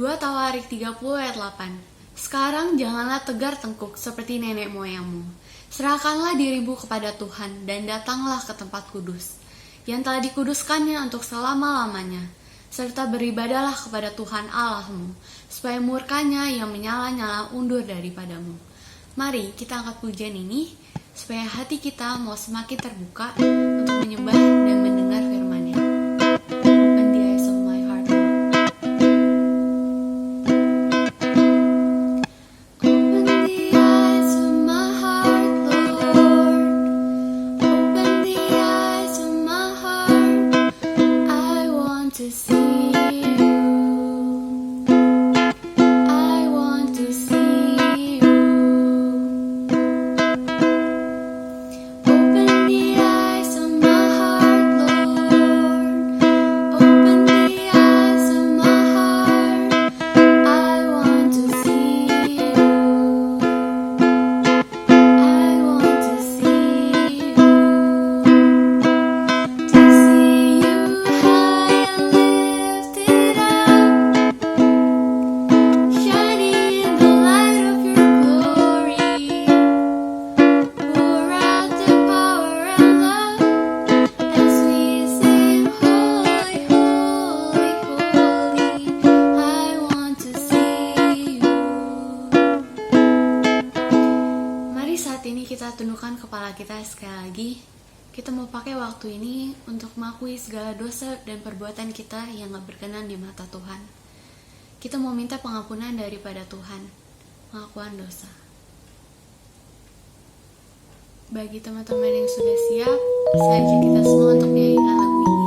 2 Tawarik 30 ayat 8. Sekarang janganlah tegar tengkuk seperti nenek moyangmu. Serahkanlah dirimu kepada Tuhan dan datanglah ke tempat kudus, yang telah dikuduskannya untuk selama-lamanya. Serta beribadahlah kepada Tuhan Allahmu, supaya murkanya yang menyala-nyala undur daripadamu. Mari kita angkat pujian ini, supaya hati kita mau semakin terbuka untuk menyembah dan mendengar firman-Nya. Open the eyes of my heart, Lord. Open the eyes of my heart, Lord. Open the eyes of my heart. I want to see you. I want to see you. Open the eyes of my heart, Lord. Open the eyes of my heart. I want to see you. I want to see you. To see you high and lifted up, shining in the light of your glory. Pour out the power and love as we sing, holy, holy, holy. I want to see you. Mari saat ini kita tundukkan kepala kita sekali lagi. Kita mau pakai waktu ini untuk mengakui segala dosa dan perbuatan kita yang gak berkenan di mata Tuhan. Kita mau minta pengampunan daripada Tuhan, pengakuan dosa. Bagi teman-teman yang sudah siap, saya ajak kita semua untuk menyanyikan lagu ini,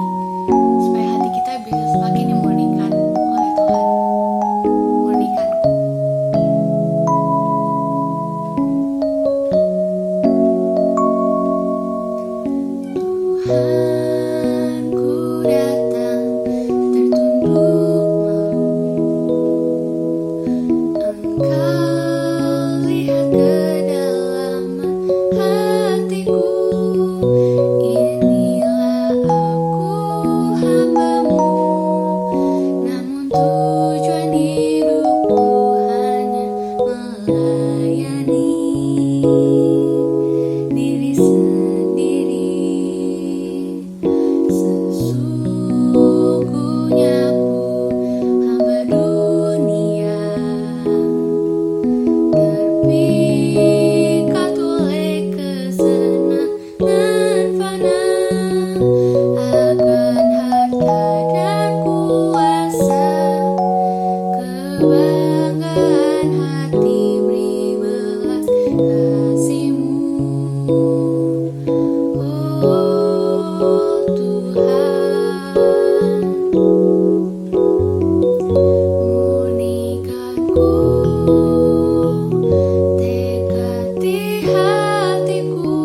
supaya hati kita bisa semakin dimurnikan oleh Tuhan. Murnikanku. Tuhan, ku datang tertunduk malu. Engkau lihat kedalaman hatiku. Inilah aku, hamba-Mu, namun tujuan hidupku hanya melayani diri sendiri. Sesungguhnya ku hamba dunia, terpikat oleh kesenangan fana, akan harta dan kuasa. Kebanggaan hati beri belas kasih-Mu. Oh Tuhan, murnikanku, dekati hatiku,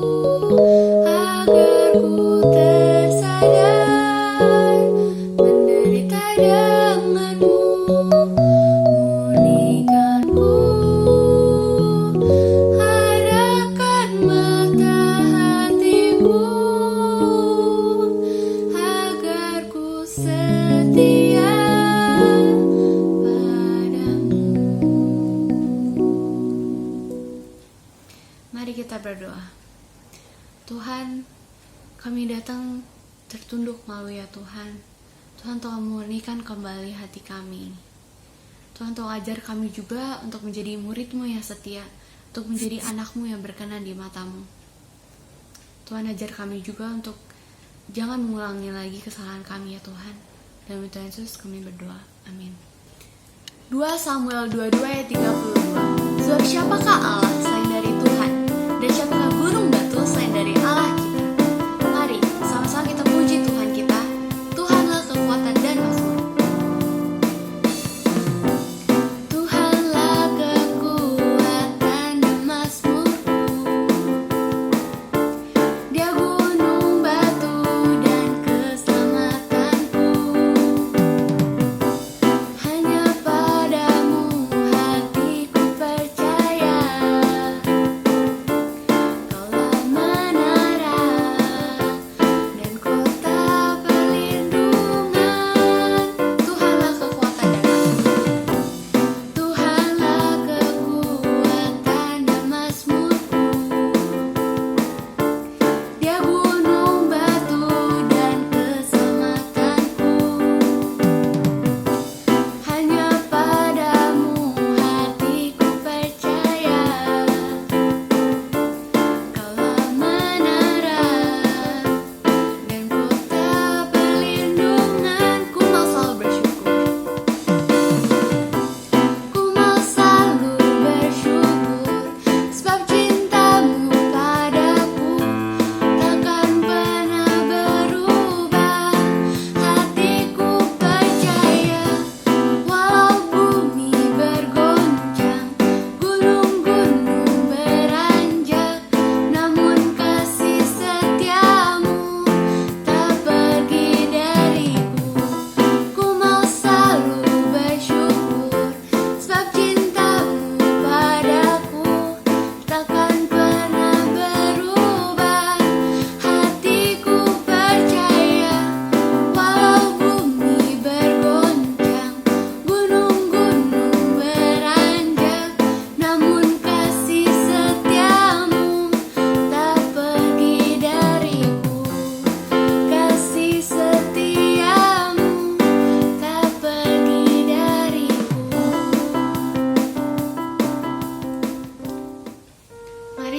agar ku tersadar menderita denganmu. Murnikanku, arahkan mata hatiku, agar ku setia padamu. Mari kita berdoa. Tuhan, kami datang tertunduk malu ya Tuhan. Tuhan tolong murnikan kembali hati kami. Tuhan tolong ajar kami juga untuk menjadi murid-Mu yang setia, untuk menjadi anak-Mu yang berkenan di mata-Mu. Tuhan ajar kami juga untuk jangan mengulangi lagi kesalahan kami ya Tuhan. Dalam nama Tuhan Yesus kami berdoa. Amin. 2 Samuel 22 ayat 32. Sebab siapakah Allah selain dari Tuhan? Dan siapakah gunung batu selain dari Allah kita? Mari sama-sama kita puji Tuhan kita. Tuhanlah kekuatan dan mazmur. Tuhanlah kekuatan dan mazmurku. Dia gunung batu dan keselamatanku. Hanya padamu hatiku percaya.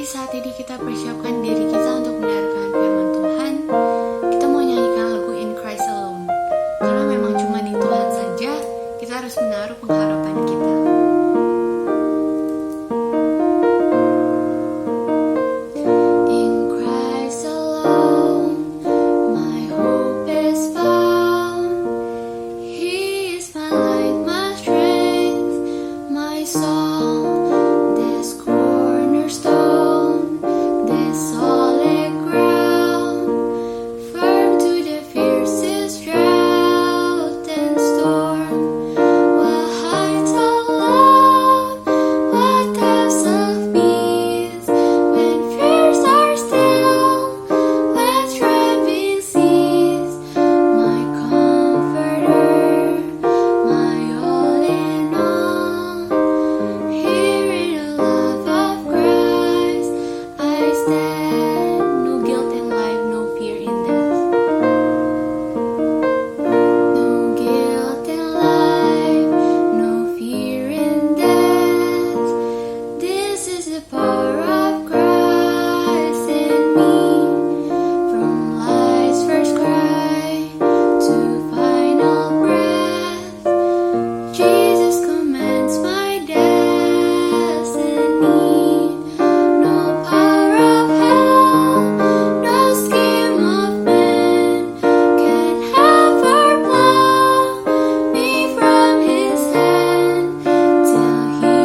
saat ini kita persiapkan diri kita untuk mendengarkan firman Tuhan. Kita mau nyanyikan lagu In Christ Alone. Karena memang cuma di Tuhan saja kita harus menaruh pengharapan kita. In Christ alone, my hope is found. He is my light, my strength, my song. This cornerstone, this solid ground, firm to the fiercest drought and storm. What heights of love, what depths of peace, when fears are still, when striving cease. My comforter, my all in all. Here in the love of Christ I stand. No guilt in life, no fear in death. No guilt in life, no fear in death. This is the power of Christ in me. From life's first cry to final breath, Jesus commands my destiny. No power of hell, no scheme of man can ever pluck me from His hand. Till He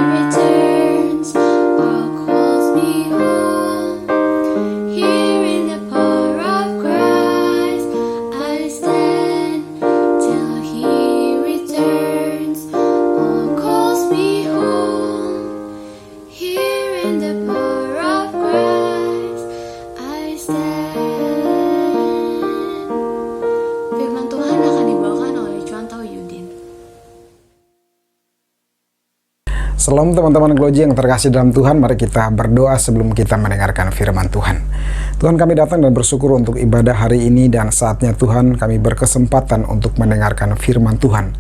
returns or calls me home. Here in the power of Christ I stand. Till He returns or calls me home. Here in the power of Christ I stand. Firman Tuhan akan dibawakan oleh Contoh Yudin. Shalom teman-teman Gloji yang terkasih dalam Tuhan, mari kita berdoa sebelum kita mendengarkan firman Tuhan. Tuhan, kami datang dan bersyukur untuk ibadah hari ini, dan saatnya Tuhan kami berkesempatan untuk mendengarkan firman Tuhan.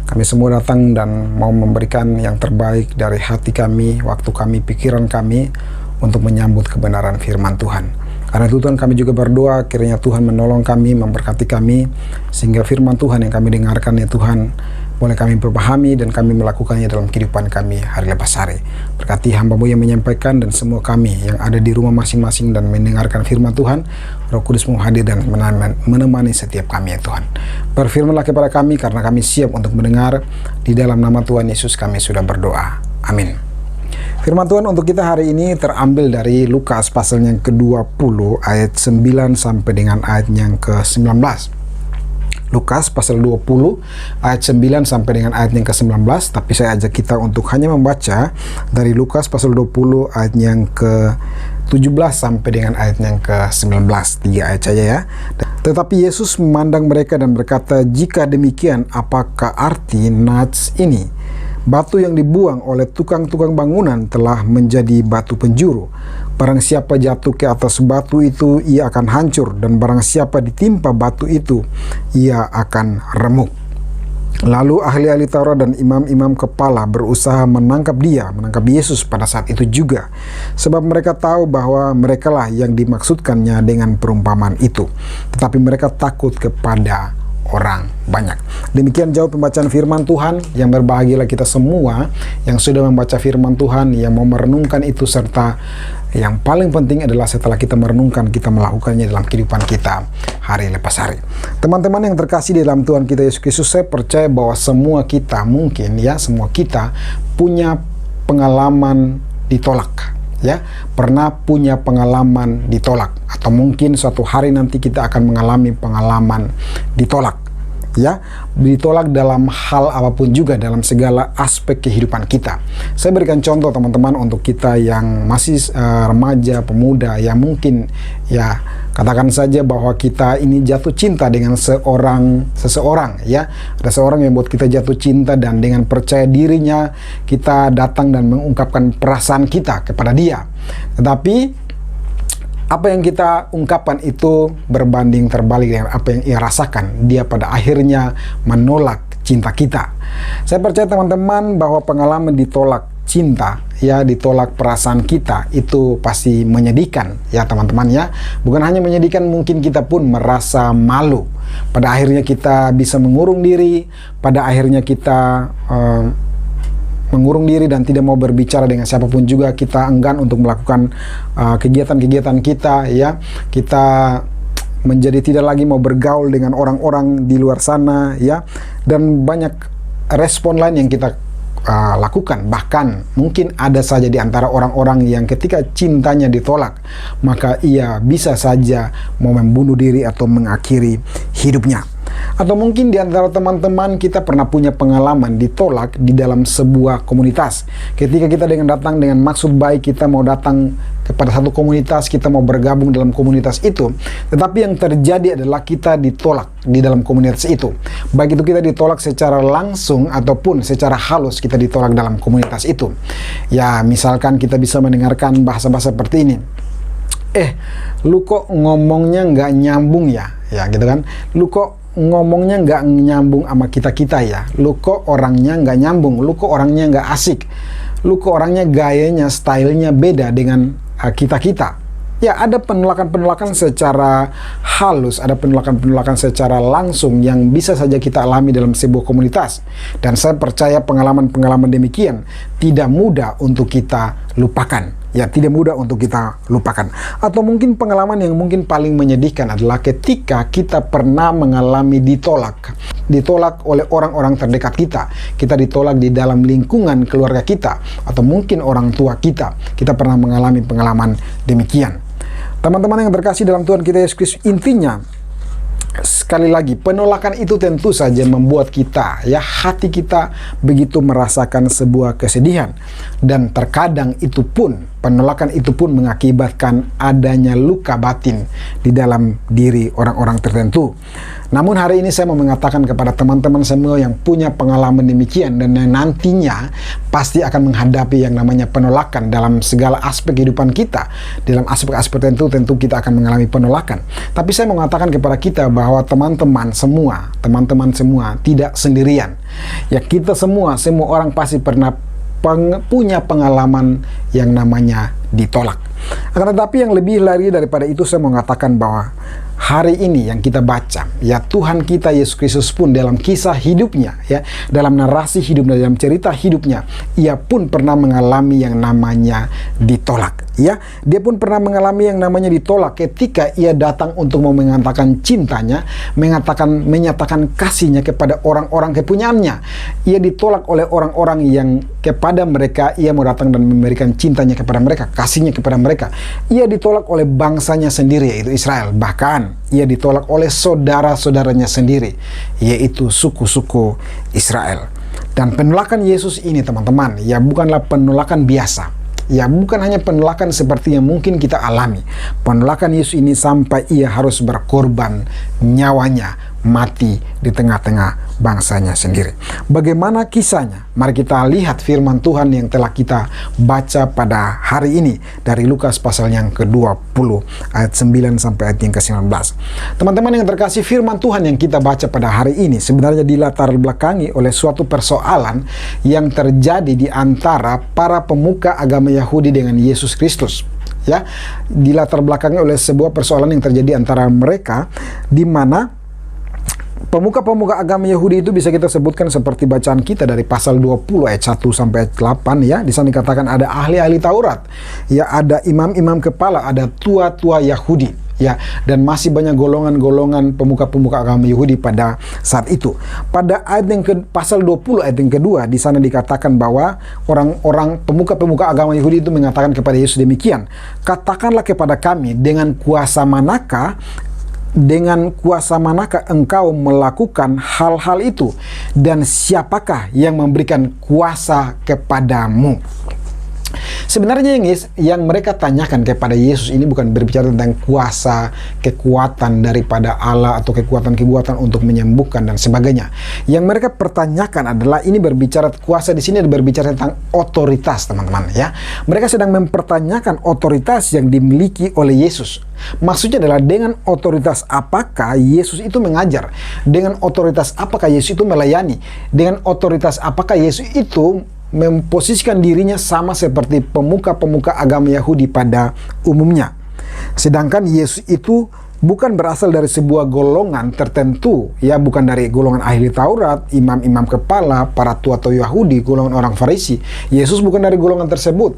Kami semua datang dan mau memberikan yang terbaik dari hati kami, waktu kami, pikiran kami untuk menyambut kebenaran firman Tuhan. Karena itu Tuhan, kami juga berdoa kiranya Tuhan menolong kami, memberkati kami, sehingga firman Tuhan yang kami dengarkan ya Tuhan boleh kami pahami dan kami melakukannya dalam kehidupan kami hari lepas hari. Berkati hamba-Mu yang menyampaikan dan semua kami yang ada di rumah masing-masing dan mendengarkan firman Tuhan. Roh Kudus-Mu hadir dan menemani setiap kami ya Tuhan. Berfirmanlah kepada kami karena kami siap untuk mendengar. Di dalam nama Tuhan Yesus kami sudah berdoa. Amin. Firman Tuhan untuk kita hari ini terambil dari Lukas pasal yang ke-20 ayat 9 sampai dengan ayat yang ke-19. Lukas pasal 20 ayat 9 sampai dengan ayat yang ke-19, tapi saya ajak kita untuk hanya membaca dari Lukas pasal 20 ayat yang ke-17 sampai dengan ayat yang ke-19, 3 ayat saja ya. Tetapi Yesus memandang mereka dan berkata, "Jika demikian, apakah arti nats ini? Batu yang dibuang oleh tukang-tukang bangunan telah menjadi batu penjuru. Barang siapa jatuh ke atas batu itu, ia akan hancur, dan barang siapa ditimpa batu itu, ia akan remuk." Lalu ahli-ahli Taurat dan imam-imam kepala berusaha menangkap Yesus pada saat itu juga, sebab mereka tahu bahwa merekalah yang dimaksudkannya dengan perumpamaan itu. Tetapi mereka takut kepada orang banyak. Demikian jauh pembacaan firman Tuhan. Yang berbahagialah kita semua yang sudah membaca firman Tuhan, yang mau merenungkan itu, serta yang paling penting adalah setelah kita merenungkan, kita melakukannya dalam kehidupan kita hari lepas hari. Teman-teman yang terkasih di dalam Tuhan kita Yesus Kristus, saya percaya bahwa semua kita semua kita punya pengalaman ditolak. Pernah punya pengalaman ditolak, atau mungkin suatu hari nanti kita akan mengalami pengalaman ditolak, ditolak dalam hal apapun juga, dalam segala aspek kehidupan kita. Saya berikan contoh teman-teman untuk kita yang masih remaja, pemuda, yang mungkin katakan saja bahwa kita ini jatuh cinta dengan seseorang, ada seorang yang buat kita jatuh cinta, dan dengan percaya dirinya kita datang dan mengungkapkan perasaan kita kepada dia. Tetapi apa yang kita ungkapkan itu berbanding terbalik dengan apa yang ia rasakan. Dia pada akhirnya menolak cinta kita. Saya percaya teman-teman bahwa pengalaman ditolak cinta ya, ditolak perasaan kita, itu pasti menyedihkan ya teman-teman ya. Bukan hanya menyedihkan, mungkin kita pun merasa malu. Pada akhirnya kita bisa mengurung diri, pada akhirnya kita mengurung diri dan tidak mau berbicara dengan siapapun juga. Kita enggan untuk melakukan kegiatan-kegiatan kita ya. Kita menjadi tidak lagi mau bergaul dengan orang-orang di luar sana ya. Dan banyak respon lain yang kita lakukan. Bahkan mungkin ada saja di antara orang-orang yang ketika cintanya ditolak, maka ia bisa saja mau membunuh diri atau mengakhiri hidupnya. Atau mungkin di antara teman-teman kita pernah punya pengalaman ditolak di dalam sebuah komunitas. Ketika kita datang dengan maksud baik, kita mau datang kepada satu komunitas, kita mau bergabung dalam komunitas itu, tetapi yang terjadi adalah kita ditolak di dalam komunitas itu. Baik itu kita ditolak secara langsung ataupun secara halus kita ditolak dalam komunitas itu. Ya, misalkan kita bisa mendengarkan bahasa-bahasa seperti ini. Lu kok ngomongnya nggak nyambung ya? Ya gitu kan. Lu kok ngomongnya nggak nyambung sama kita-kita ya? Lu kok orangnya nggak nyambung? Lu kok orangnya nggak asik? Lu kok orangnya gayanya, stylenya beda dengan kita-kita? Ya, ada penolakan-penolakan secara halus, ada penolakan-penolakan secara langsung yang bisa saja kita alami dalam sebuah komunitas. Dan saya percaya pengalaman-pengalaman demikian tidak mudah untuk kita lupakan. Ya, tidak mudah untuk kita lupakan. Atau mungkin pengalaman yang mungkin paling menyedihkan adalah ketika kita pernah mengalami ditolak. Ditolak oleh orang-orang terdekat kita. Kita ditolak di dalam lingkungan keluarga kita. Atau mungkin orang tua kita. Kita pernah mengalami pengalaman demikian. Teman-teman yang terkasih dalam Tuhan kita Yesus Kristus, intinya sekali lagi, penolakan itu tentu saja membuat kita, ya, hati kita begitu merasakan sebuah kesedihan. Dan terkadang itu pun, penolakan itu pun mengakibatkan adanya luka batin di dalam diri orang-orang tertentu. Namun hari ini saya mau mengatakan kepada teman-teman semua yang punya pengalaman demikian dan yang nantinya pasti akan menghadapi yang namanya penolakan dalam segala aspek kehidupan kita. Dalam aspek-aspek tertentu tentu kita akan mengalami penolakan. Tapi saya mau mengatakan kepada kita bahwa teman-teman semua tidak sendirian. Ya, kita semua orang pasti pernah punya pengalaman yang namanya ditolak. Akan tetapi yang lebih lagi daripada itu, saya mau mengatakan bahwa hari ini yang kita baca, ya, Tuhan kita Yesus Kristus pun dalam kisah hidupnya, ya, dalam narasi hidupnya, dalam cerita hidupnya, ia pun pernah mengalami yang namanya ditolak. Ya, dia pun pernah mengalami yang namanya ditolak ketika ia datang untuk mau mengatakan cintanya, menyatakan kasihnya kepada orang-orang kepunyaannya. Ia ditolak oleh orang-orang yang kepada mereka ia mau datang dan memberikan cintanya kepada mereka, kasihnya kepada mereka. Ia ditolak oleh bangsanya sendiri, yaitu Israel. Bahkan ia ditolak oleh saudara-saudaranya sendiri, yaitu suku-suku Israel. Dan penolakan Yesus ini, teman-teman, ya, bukanlah penolakan biasa. Ya, bukan hanya penolakan seperti yang mungkin kita alami. Penolakan Yesus ini sampai ia harus berkorban nyawanya, mati di tengah-tengah bangsanya sendiri. Bagaimana kisahnya? Mari kita lihat firman Tuhan yang telah kita baca pada hari ini dari Lukas pasal yang ke-20 ayat 9 sampai ayat yang ke-19. Teman-teman yang terkasih, firman Tuhan yang kita baca pada hari ini sebenarnya dilatar belakangi oleh suatu persoalan yang terjadi di antara para pemuka agama Yahudi dengan Yesus Kristus. Ya, dilatar belakangi oleh sebuah persoalan yang terjadi antara mereka, di mana pemuka-pemuka agama Yahudi itu bisa kita sebutkan seperti bacaan kita dari pasal 20 ayat 1 sampai ayat 8, ya. Di sana dikatakan ada ahli-ahli Taurat, ya, ada imam-imam kepala, ada tua-tua Yahudi, ya, dan masih banyak golongan-golongan pemuka-pemuka agama Yahudi pada saat itu. Pada ayat yang pasal 20 ayat yang kedua, di sana dikatakan bahwa orang-orang pemuka-pemuka agama Yahudi itu mengatakan kepada Yesus demikian, "Katakanlah kepada kami, dengan kuasa manakah engkau melakukan hal-hal itu, dan siapakah yang memberikan kuasa kepadamu?" Sebenarnya yang mereka tanyakan kepada Yesus ini bukan berbicara tentang kuasa, kekuatan daripada Allah atau kekuatan-kekuatan untuk menyembuhkan dan sebagainya. Yang mereka pertanyakan adalah, ini berbicara kuasa di sini berbicara tentang otoritas, teman-teman, ya. Mereka sedang mempertanyakan otoritas yang dimiliki oleh Yesus. Maksudnya adalah dengan otoritas apakah Yesus itu mengajar? Dengan otoritas apakah Yesus itu melayani? Dengan otoritas apakah Yesus itu memposisikan dirinya sama seperti pemuka-pemuka agama Yahudi pada umumnya. Sedangkan Yesus itu bukan berasal dari sebuah golongan tertentu, ya, bukan dari golongan ahli Taurat, imam-imam kepala, para tua-tua Yahudi, golongan orang Farisi. Yesus bukan dari golongan tersebut.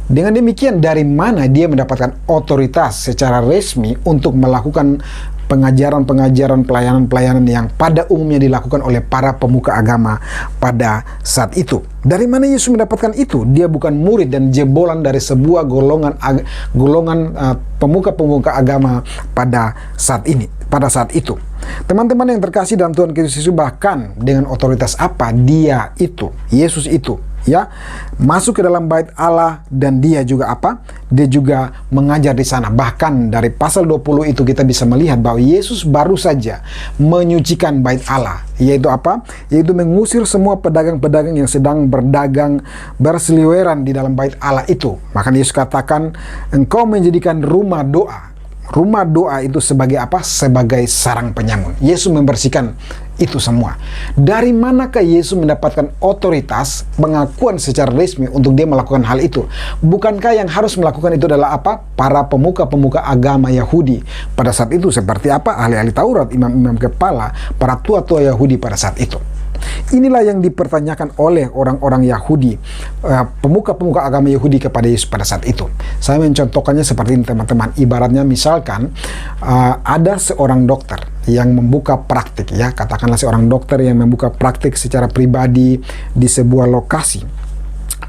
Dengan demikian, dari mana dia mendapatkan otoritas secara resmi untuk melakukan pengajaran-pengajaran, pelayanan-pelayanan yang pada umumnya dilakukan oleh para pemuka agama pada saat itu? Dari mana Yesus mendapatkan itu? Dia bukan murid dan jebolan dari sebuah golongan pemuka-pemuka agama pada saat itu. Teman-teman yang terkasih dalam Tuhan Yesus, bahkan dengan otoritas apa Yesus itu, ya, masuk ke dalam bait Allah, dan dia juga apa? Dia juga mengajar di sana. Bahkan dari pasal 20 itu kita bisa melihat bahwa Yesus baru saja menyucikan bait Allah, yaitu apa? Yaitu mengusir semua pedagang-pedagang yang sedang berdagang berseliweran di dalam bait Allah itu. Maka Yesus katakan, engkau menjadikan rumah doa itu sebagai apa? Sebagai sarang penyamun. Yesus membersihkan itu semua. Dari manakah Yesus mendapatkan otoritas, pengakuan secara resmi untuk dia melakukan hal itu? Bukankah yang harus melakukan itu adalah apa? Para pemuka-pemuka agama Yahudi pada saat itu, seperti apa? Ahli-ahli Taurat, imam-imam kepala, para tua-tua Yahudi pada saat itu. Inilah yang dipertanyakan oleh orang-orang Yahudi, pemuka-pemuka agama Yahudi kepada Yesus pada saat itu. Saya mencontohkannya seperti ini, teman-teman. Ibaratnya misalkan ada seorang dokter yang membuka praktik, ya, katakanlah seorang dokter yang membuka praktik secara pribadi di sebuah lokasi.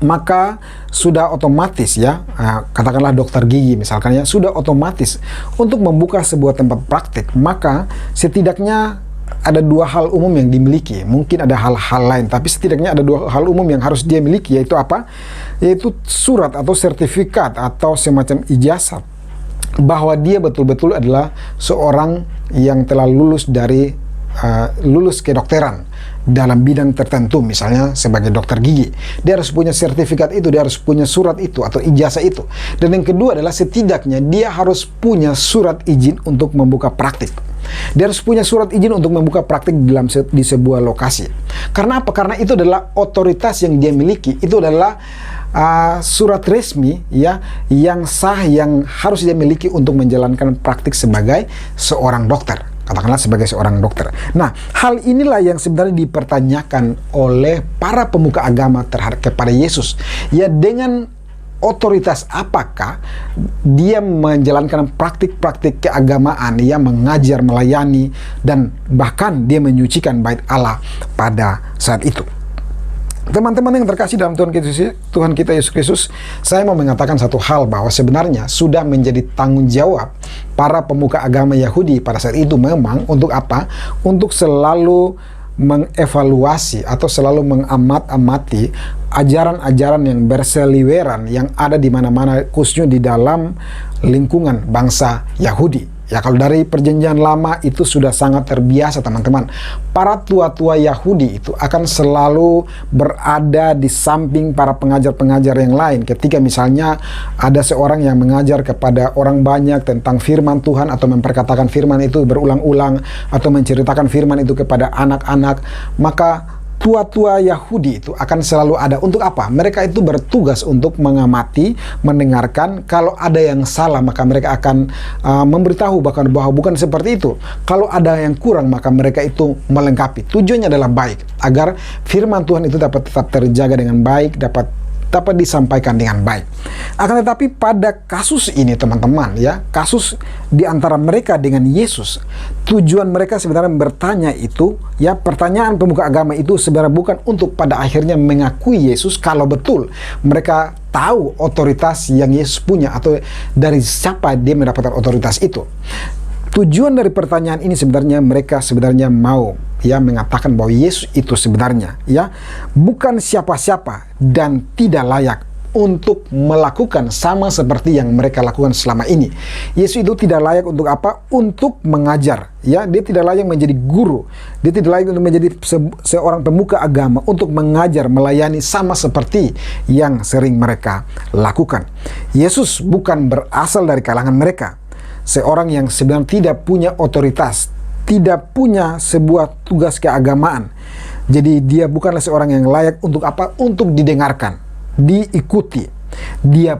Maka sudah otomatis, ya, katakanlah dokter gigi misalkan, ya, sudah otomatis untuk membuka sebuah tempat praktik, maka setidaknya ada dua hal umum yang dimiliki. Mungkin ada hal-hal lain, tapi setidaknya ada dua hal umum yang harus dia miliki, yaitu apa? Yaitu surat atau sertifikat atau semacam ijazah bahwa dia betul-betul adalah seorang yang telah lulus kedokteran dalam bidang tertentu, misalnya sebagai dokter gigi. Dia harus punya sertifikat itu, dia harus punya surat itu atau ijazah itu. Dan yang kedua adalah setidaknya dia harus punya surat izin untuk membuka praktik. Dia harus punya surat izin untuk membuka praktik di sebuah lokasi. Karena apa? Karena itu adalah otoritas yang dia miliki. Itu adalah surat resmi, ya, yang sah, yang harus dia miliki untuk menjalankan praktik sebagai seorang dokter. Katakanlah sebagai seorang dokter. Nah, hal inilah yang sebenarnya dipertanyakan oleh para pemuka agama kepada Yesus. Ya, dengan otoritas apakah dia menjalankan praktik-praktik keagamaan, ya, mengajar, melayani, dan bahkan dia menyucikan bait Allah pada saat itu. Teman-teman yang terkasih dalam Tuhan kita Yesus Kristus, saya mau mengatakan satu hal, bahwa sebenarnya sudah menjadi tanggung jawab para pemuka agama Yahudi pada saat itu memang untuk apa? Untuk selalu mengevaluasi atau selalu mengamat-amati ajaran-ajaran yang berseliweran yang ada di mana-mana, khususnya di dalam lingkungan bangsa Yahudi. Ya, kalau dari perjanjian lama itu sudah sangat terbiasa, teman-teman. Para tua-tua Yahudi itu akan selalu berada di samping para pengajar-pengajar yang lain. Ketika misalnya ada seorang yang mengajar kepada orang banyak tentang firman Tuhan, atau memperkatakan firman itu berulang-ulang, atau menceritakan firman itu kepada anak-anak, maka tua-tua Yahudi itu akan selalu ada. Untuk apa? Mereka itu bertugas untuk mengamati, mendengarkan. Kalau ada yang salah, maka mereka akan memberitahu bahkan bahwa bukan seperti itu. Kalau ada yang kurang, maka mereka itu melengkapi. Tujuannya adalah baik, agar firman Tuhan itu dapat tetap terjaga dengan baik, dapat disampaikan dengan baik. Akan tetapi pada kasus ini, teman-teman, ya, kasus di antara mereka dengan Yesus, tujuan mereka sebenarnya bertanya itu, ya, pertanyaan pemuka agama itu sebenarnya bukan untuk pada akhirnya mengakui Yesus kalau betul mereka tahu otoritas yang Yesus punya, atau dari siapa dia mendapatkan otoritas itu. Tujuan dari pertanyaan ini sebenarnya mereka sebenarnya mau, ya, mengatakan bahwa Yesus itu sebenarnya, ya, bukan siapa-siapa dan tidak layak untuk melakukan sama seperti yang mereka lakukan selama ini. Yesus itu tidak layak untuk apa? Untuk mengajar, ya. Dia tidak layak menjadi guru. Dia tidak layak untuk menjadi seorang pemuka agama, untuk mengajar, melayani sama seperti yang sering mereka lakukan. Yesus bukan berasal dari kalangan mereka. Seorang yang sebenarnya tidak punya otoritas, tidak punya sebuah tugas keagamaan. Jadi dia bukanlah seorang yang layak untuk apa? Untuk didengarkan, diikuti. Dia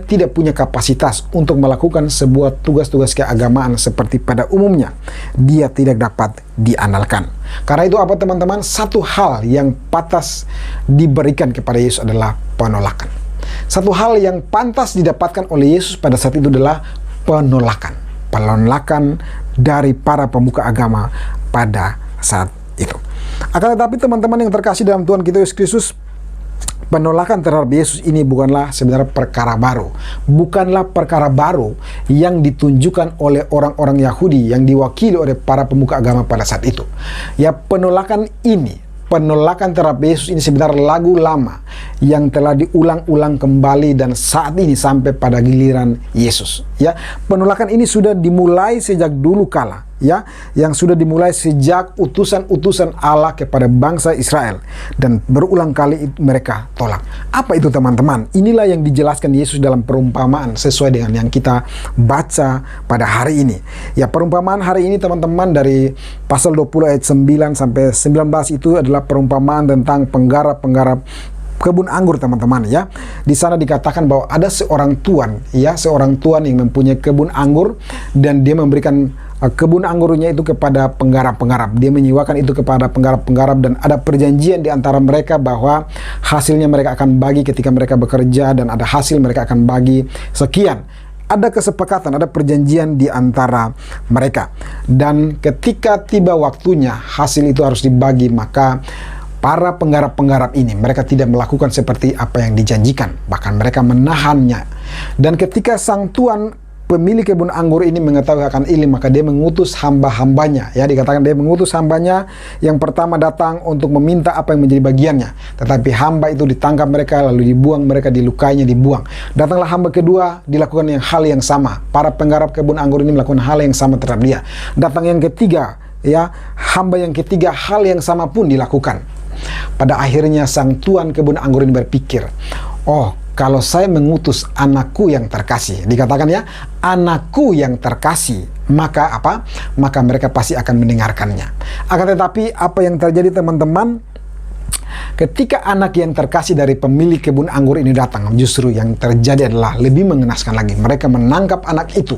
tidak punya kapasitas untuk melakukan sebuah tugas-tugas keagamaan seperti pada umumnya. Dia tidak dapat diandalkan. Karena itu apa teman-teman? Satu hal yang pantas diberikan kepada Yesus adalah penolakan. Satu hal yang pantas didapatkan oleh Yesus pada saat itu adalah penolakan. Penolakan dari para pemuka agama pada saat itu. Akan tetapi teman-teman yang terkasih dalam Tuhan kita Yesus Kristus, penolakan terhadap Yesus ini bukanlah sebenarnya perkara baru. Bukanlah perkara baru yang ditunjukkan oleh orang-orang Yahudi yang diwakili oleh para pemuka agama pada saat itu. Ya, penolakan terhadap Yesus ini sebenarnya lagu lama yang telah diulang-ulang kembali dan saat ini sampai pada giliran Yesus. Ya, penolakan ini sudah dimulai sejak dulu kala, ya, yang sudah dimulai sejak utusan-utusan Allah kepada bangsa Israel dan berulang kali mereka tolak. Apa itu teman-teman? Inilah yang dijelaskan Yesus dalam perumpamaan sesuai dengan yang kita baca pada hari ini. Ya, perumpamaan hari ini teman-teman dari pasal 20 ayat 9 sampai 19 itu adalah perumpamaan tentang penggarap-penggarap kebun anggur teman-teman, ya. Di sana dikatakan bahwa ada seorang tuan, ya, seorang tuan yang mempunyai kebun anggur dan dia memberikan kebun anggurnya itu kepada penggarap-penggarap. Dia menyewakan itu kepada penggarap-penggarap dan ada perjanjian di antara mereka bahwa hasilnya mereka akan bagi ketika mereka bekerja dan ada hasil mereka akan bagi sekian. Ada kesepakatan, ada perjanjian di antara mereka. Dan ketika tiba waktunya hasil itu harus dibagi, maka para penggarap-penggarap ini, mereka tidak melakukan seperti apa yang dijanjikan. Bahkan mereka menahannya. Dan ketika sang tuan pemilik kebun anggur ini mengetahui akan ini, maka dia mengutus hamba-hambanya. Ya, dikatakan dia mengutus hambanya yang pertama datang untuk meminta apa yang menjadi bagiannya. Tetapi hamba itu ditangkap mereka, lalu dibuang, mereka dilukainya, dibuang. Datanglah hamba kedua, dilakukan hal yang sama. Para penggarap kebun anggur ini melakukan hal yang sama terhadap dia. Datang yang ketiga, ya, hamba yang ketiga, hal yang sama pun dilakukan. Pada akhirnya sang tuan kebun anggur ini berpikir, oh, kalau saya mengutus anakku yang terkasih, dikatakan ya, anakku yang terkasih, maka apa? Maka mereka pasti akan mendengarkannya. Akan tetapi apa yang terjadi teman-teman? Ketika anak yang terkasih dari pemilik kebun anggur ini datang, justru yang terjadi adalah lebih mengenaskan lagi. Mereka menangkap anak itu,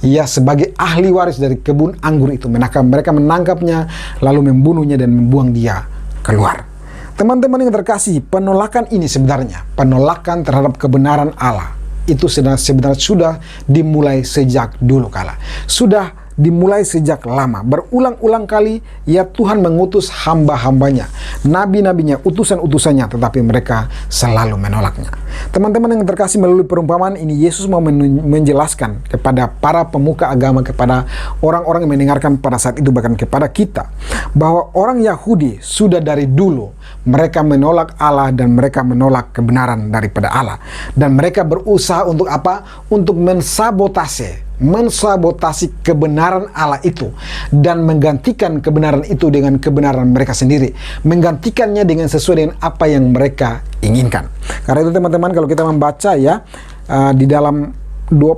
ia sebagai ahli waris dari kebun anggur itu. Mereka menangkapnya, lalu membunuhnya dan membuang dia keluar. Teman-teman yang terkasih, penolakan ini sebenarnya, penolakan terhadap kebenaran Allah, itu sebenarnya sudah dimulai sejak dulu kala. Sudah dimulai sejak lama. Berulang-ulang kali, ya, Tuhan mengutus hamba-hambanya, nabi-nabinya, utusan-utusannya, tetapi mereka selalu menolaknya. Teman-teman yang terkasih, melalui perumpamaan ini, Yesus mau menjelaskan kepada para pemuka agama, kepada orang-orang yang mendengarkan pada saat itu, bahkan kepada kita, bahwa orang Yahudi sudah dari dulu, mereka menolak Allah dan mereka menolak kebenaran daripada Allah. Dan mereka berusaha untuk apa? Untuk mensabotase kebenaran Allah itu dan menggantikan kebenaran itu dengan kebenaran mereka sendiri, menggantikannya dengan sesuai dengan apa yang mereka inginkan. Karena itu teman-teman, kalau kita membaca ya di dalam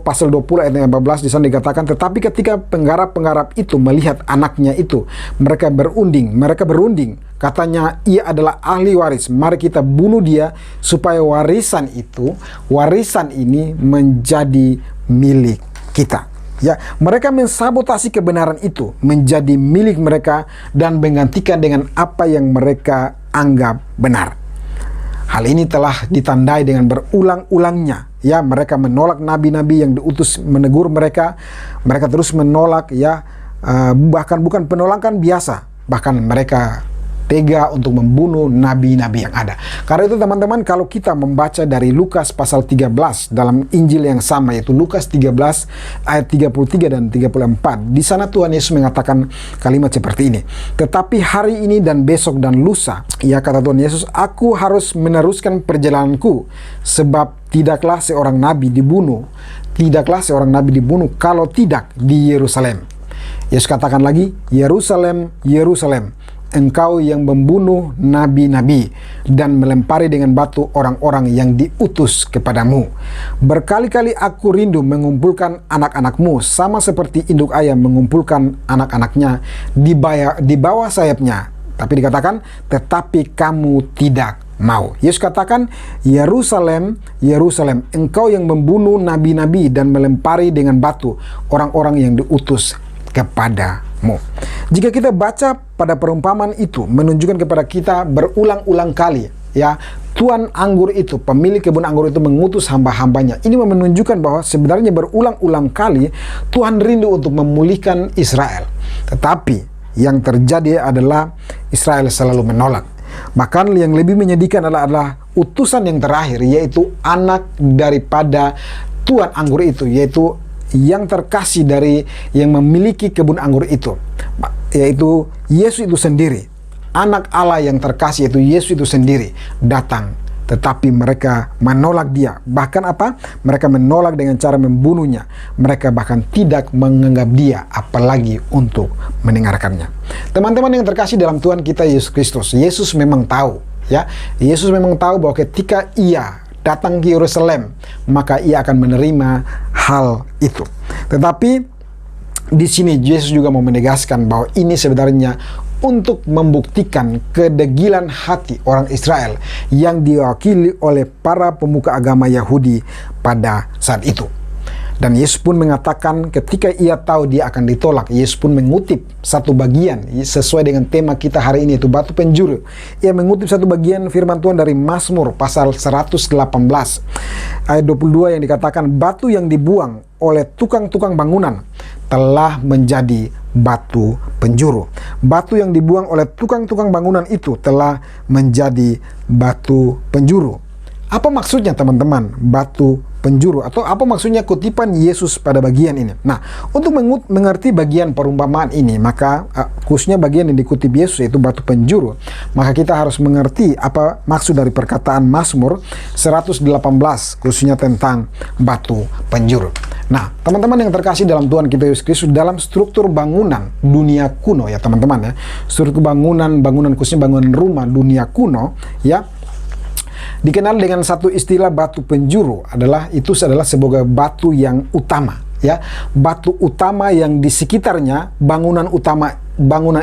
pasal 20 ayat 14 di sana dikatakan, tetapi ketika penggarap-penggarap itu melihat anaknya itu, mereka berunding, katanya ia adalah ahli waris, mari kita bunuh dia supaya warisan ini menjadi milik kita. Ya, mereka mensabotasi kebenaran itu menjadi milik mereka dan menggantikan dengan apa yang mereka anggap benar. Hal ini telah ditandai dengan berulang-ulangnya. Ya, mereka menolak nabi-nabi yang diutus menegur mereka. Mereka terus menolak, ya, bahkan bukan penolakan biasa, bahkan mereka tega untuk membunuh nabi-nabi yang ada. Karena itu teman-teman, kalau kita membaca dari Lukas pasal 13 dalam Injil yang sama, yaitu Lukas 13 ayat 33 dan 34, di sana Tuhan Yesus mengatakan kalimat seperti ini, tetapi hari ini dan besok dan lusa, ya, kata Tuhan Yesus, aku harus meneruskan perjalananku, sebab tidaklah seorang nabi dibunuh kalau tidak di Yerusalem. Yesus katakan lagi, Yerusalem, Yerusalem, engkau yang membunuh nabi-nabi dan melempari dengan batu orang-orang yang diutus kepadamu. Berkali-kali aku rindu mengumpulkan anak-anakmu, sama seperti induk ayam mengumpulkan anak-anaknya di bawah sayapnya, Tapi dikatakan, tetapi kamu tidak mau. Yesus katakan, Yerusalem, Yerusalem, engkau yang membunuh nabi-nabi dan melempari dengan batu orang-orang yang diutus kepadamu. Jika kita baca pada perumpamaan itu, menunjukkan kepada kita berulang-ulang kali, ya, tuan anggur itu, pemilik kebun anggur itu mengutus hamba-hambanya. Ini menunjukkan bahwa sebenarnya berulang-ulang kali Tuhan rindu untuk memulihkan Israel. Tetapi yang terjadi adalah Israel selalu menolak. Bahkan yang lebih menyedihkan adalah utusan yang terakhir, yaitu anak daripada tuan anggur itu, yaitu yang terkasih dari yang memiliki kebun anggur itu, yaitu Yesus itu sendiri. Anak Allah yang terkasih, yaitu Yesus itu sendiri, datang. Tetapi mereka menolak dia. Bahkan apa? Mereka menolak dengan cara membunuhnya. Mereka bahkan tidak menganggap dia, apalagi untuk mendengarkannya. Teman-teman yang terkasih dalam Tuhan kita Yesus Kristus, Yesus memang tahu, ya. Yesus memang tahu bahwa ketika ia datang ke Yerusalem, maka ia akan menerima hal itu. Tetapi di sini Yesus juga mau menegaskan bahwa ini sebenarnya untuk membuktikan kedegilan hati orang Israel yang diwakili oleh para pemuka agama Yahudi pada saat itu. Dan Yesus pun mengatakan ketika ia tahu dia akan ditolak, Yesus pun mengutip satu bagian sesuai dengan tema kita hari ini, itu batu penjuru. Ia mengutip satu bagian firman Tuhan dari Mazmur pasal 118 ayat 22 yang dikatakan, batu yang dibuang oleh tukang-tukang bangunan telah menjadi batu penjuru. Batu yang dibuang oleh tukang-tukang bangunan itu telah menjadi batu penjuru. Apa maksudnya teman-teman batu penjuru? Atau apa maksudnya kutipan Yesus pada bagian ini? Nah, untuk mengerti bagian perumpamaan ini, maka khususnya bagian yang dikutip Yesus yaitu batu penjuru, maka kita harus mengerti apa maksud dari perkataan Mazmur 118 khususnya tentang batu penjuru. Nah, teman-teman yang terkasih dalam Tuhan kita Yesus Kristus, dalam struktur bangunan dunia kuno, ya teman-teman, ya, struktur bangunan khususnya bangunan rumah dunia kuno, ya, dikenal dengan satu istilah batu penjuru. Itu adalah sebagai batu yang utama, ya, batu utama yang di sekitarnya bangunan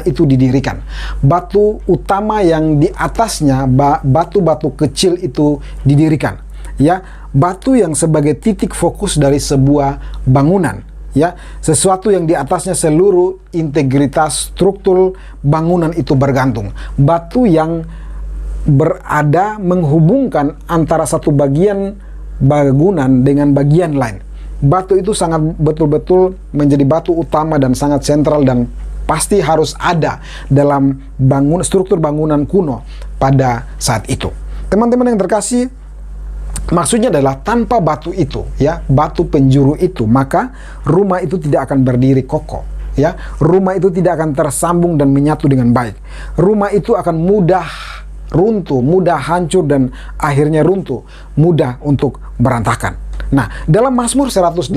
itu didirikan. Batu utama yang di atasnya batu-batu kecil itu didirikan, ya, batu yang sebagai titik fokus dari sebuah bangunan, ya, sesuatu yang di atasnya seluruh integritas struktur bangunan itu bergantung. Batu yang berada menghubungkan antara satu bagian bangunan dengan bagian lain. Batu itu sangat betul-betul menjadi batu utama dan sangat sentral dan pasti harus ada dalam struktur bangunan kuno pada saat itu. Teman-teman yang terkasih, maksudnya adalah tanpa batu itu, ya, batu penjuru itu, maka rumah itu tidak akan berdiri kokoh, ya. Rumah itu tidak akan tersambung dan menyatu dengan baik. Rumah itu akan mudah runtuh, mudah hancur, dan akhirnya runtuh, mudah untuk berantakan. Nah, dalam Mazmur 118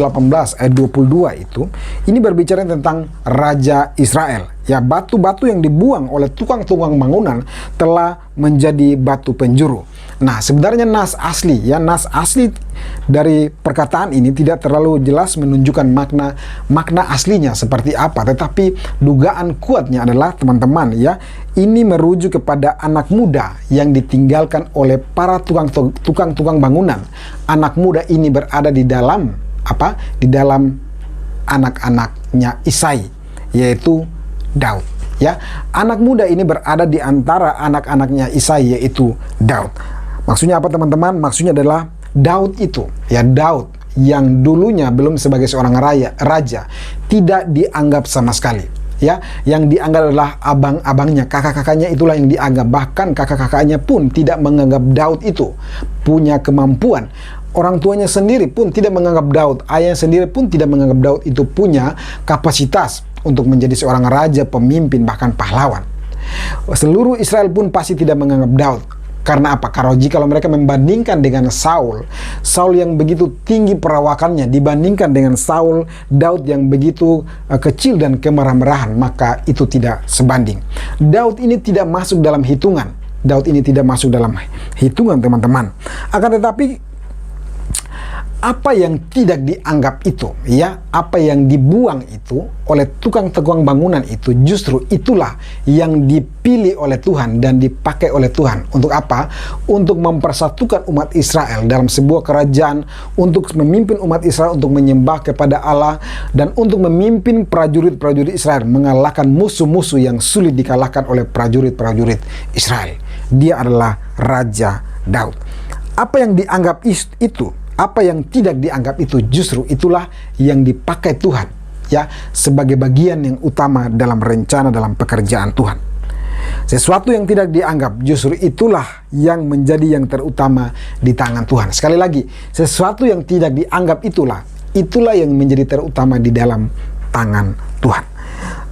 ayat 22 itu, ini berbicara tentang Raja Israel. Ya, batu-batu yang dibuang oleh tukang-tukang bangunan telah menjadi batu penjuru. Nah, sebenarnya nas asli dari perkataan ini tidak terlalu jelas menunjukkan makna aslinya seperti apa, tetapi dugaan kuatnya adalah teman-teman, ya, ini merujuk kepada anak muda yang ditinggalkan oleh para tukang-tukang bangunan. Anak muda ini berada di dalam Di dalam anak-anaknya Isai, yaitu Daud, ya. Anak muda ini berada di antara anak-anaknya Isai, yaitu Daud. Maksudnya apa teman-teman? Maksudnya adalah Daud itu, ya, Daud yang dulunya belum sebagai seorang raja, tidak dianggap sama sekali, ya. Yang dianggap adalah abang-abangnya, kakak-kakaknya itulah yang dianggap. Bahkan kakak-kakaknya pun tidak menganggap Daud itu punya kemampuan. Orang tuanya sendiri pun tidak menganggap Daud, ayahnya sendiri pun tidak menganggap Daud itu punya kapasitas untuk menjadi seorang raja, pemimpin, bahkan pahlawan. Seluruh Israel pun pasti tidak menganggap Daud. Karena apa? Karena jika mereka membandingkan dengan Saul yang begitu tinggi perawakannya dibandingkan dengan Daud yang begitu kecil dan kemerah-merahan, maka itu tidak sebanding. Daud ini tidak masuk dalam hitungan. Daud ini tidak masuk dalam hitungan, teman-teman. Akan tetapi apa yang tidak dianggap itu, ya, apa yang dibuang itu oleh tukang bangunan itu, justru itulah yang dipilih oleh Tuhan dan dipakai oleh Tuhan. Untuk apa? Untuk mempersatukan umat Israel dalam sebuah kerajaan, untuk memimpin umat Israel untuk menyembah kepada Allah, dan untuk memimpin prajurit-prajurit Israel mengalahkan musuh-musuh yang sulit dikalahkan oleh prajurit-prajurit Israel. Dia adalah Raja Daud. Apa yang dianggap itu, apa yang tidak dianggap itu, justru itulah yang dipakai Tuhan, ya, sebagai bagian yang utama dalam rencana, dalam pekerjaan Tuhan. Sesuatu yang tidak dianggap, justru itulah yang menjadi yang terutama di tangan Tuhan. Sekali lagi, sesuatu yang tidak dianggap itulah yang menjadi terutama di dalam tangan Tuhan.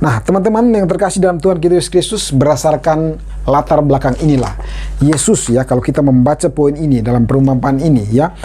Nah, teman-teman yang terkasih dalam Tuhan kita Yesus Kristus, berdasarkan latar belakang inilah Yesus, ya, kalau kita membaca poin ini dalam perumpamaan ini, ya,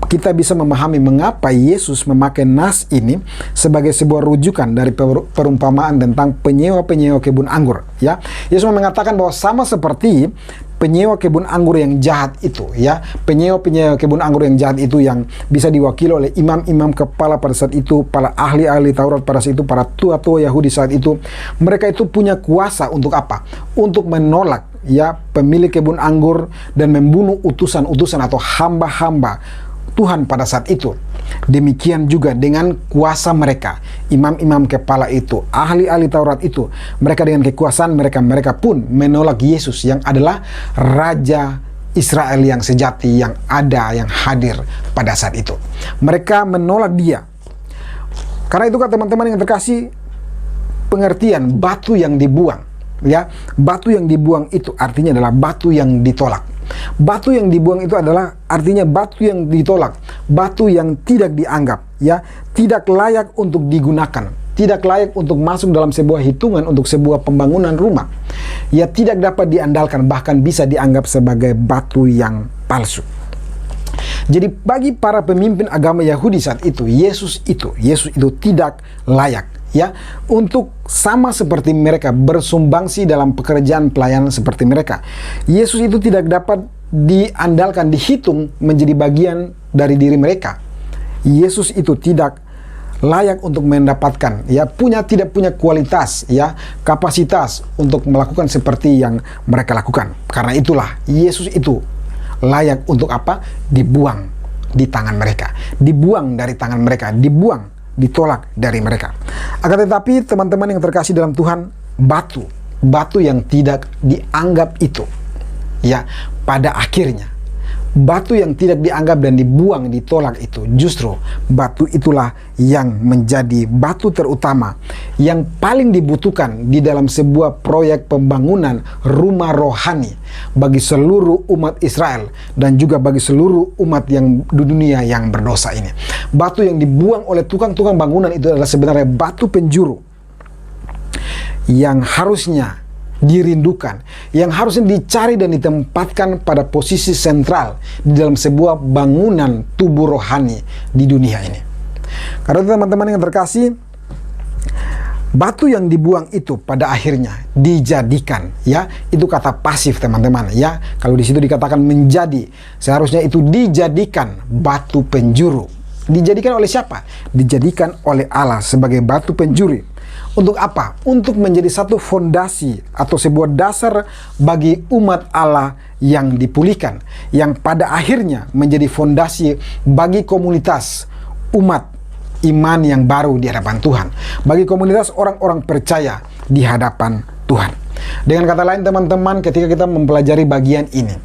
kita bisa memahami mengapa Yesus memakai nas ini sebagai sebuah rujukan dari perumpamaan tentang penyewa-penyewa kebun anggur, ya. Yesus mengatakan bahwa sama seperti penyewa kebun anggur yang jahat itu, ya, penyewa-penyewa kebun anggur yang jahat itu yang bisa diwakili oleh imam-imam kepala pada saat itu, para ahli-ahli Taurat pada saat itu, para tua-tua Yahudi saat itu. Mereka itu punya kuasa untuk apa? Untuk menolak, ya, pemilik kebun anggur dan membunuh utusan-utusan atau hamba-hamba Tuhan pada saat itu. Demikian juga dengan kuasa mereka, imam-imam kepala itu, ahli-ahli Taurat itu, mereka dengan kekuasaan mereka pun menolak Yesus yang adalah Raja Israel yang sejati, yang ada, yang hadir pada saat itu. Mereka menolak dia. Karena itu kan teman-teman yang terkasih, pengertian batu yang dibuang, ya, batu yang dibuang itu artinya adalah batu yang ditolak. Batu yang dibuang itu adalah artinya batu yang ditolak, batu yang tidak dianggap, ya, tidak layak untuk digunakan, tidak layak untuk masuk dalam sebuah hitungan untuk sebuah pembangunan rumah. Ya, tidak dapat diandalkan, bahkan bisa dianggap sebagai batu yang palsu. Jadi bagi para pemimpin agama Yahudi saat itu, Yesus itu tidak layak, ya, untuk sama seperti mereka bersumbangsi dalam pekerjaan pelayanan seperti mereka. Yesus itu tidak dapat diandalkan, dihitung menjadi bagian dari diri mereka. Yesus itu tidak layak untuk mendapatkan, ya, tidak punya kualitas, ya, kapasitas untuk melakukan seperti yang mereka lakukan. Karena itulah Yesus itu layak untuk apa? Dibuang di tangan mereka, dibuang dari tangan mereka, dibuang, ditolak dari mereka. Akan tetapi teman-teman yang terkasih dalam Tuhan, batu yang tidak dianggap itu, ya, pada akhirnya batu yang tidak dianggap dan dibuang, ditolak itu, justru batu itulah yang menjadi batu terutama yang paling dibutuhkan di dalam sebuah proyek pembangunan rumah rohani bagi seluruh umat Israel dan juga bagi seluruh umat yang di dunia yang berdosa ini. Batu yang dibuang oleh tukang-tukang bangunan itu adalah sebenarnya batu penjuru yang harusnya dirindukan, yang harusnya dicari dan ditempatkan pada posisi sentral di dalam sebuah bangunan tubuh rohani di dunia ini. Karena teman-teman yang terkasih, batu yang dibuang itu pada akhirnya dijadikan, ya, itu kata pasif teman-teman, ya. Kalau di situ dikatakan menjadi, seharusnya itu dijadikan batu penjuru. Dijadikan oleh siapa? Dijadikan oleh Allah sebagai batu penjuru. Untuk apa? Untuk menjadi satu fondasi atau sebuah dasar bagi umat Allah yang dipulihkan, yang pada akhirnya menjadi fondasi bagi komunitas umat iman yang baru di hadapan Tuhan, bagi komunitas orang-orang percaya di hadapan Tuhan. Dengan kata lain teman-teman, ketika kita mempelajari bagian ini,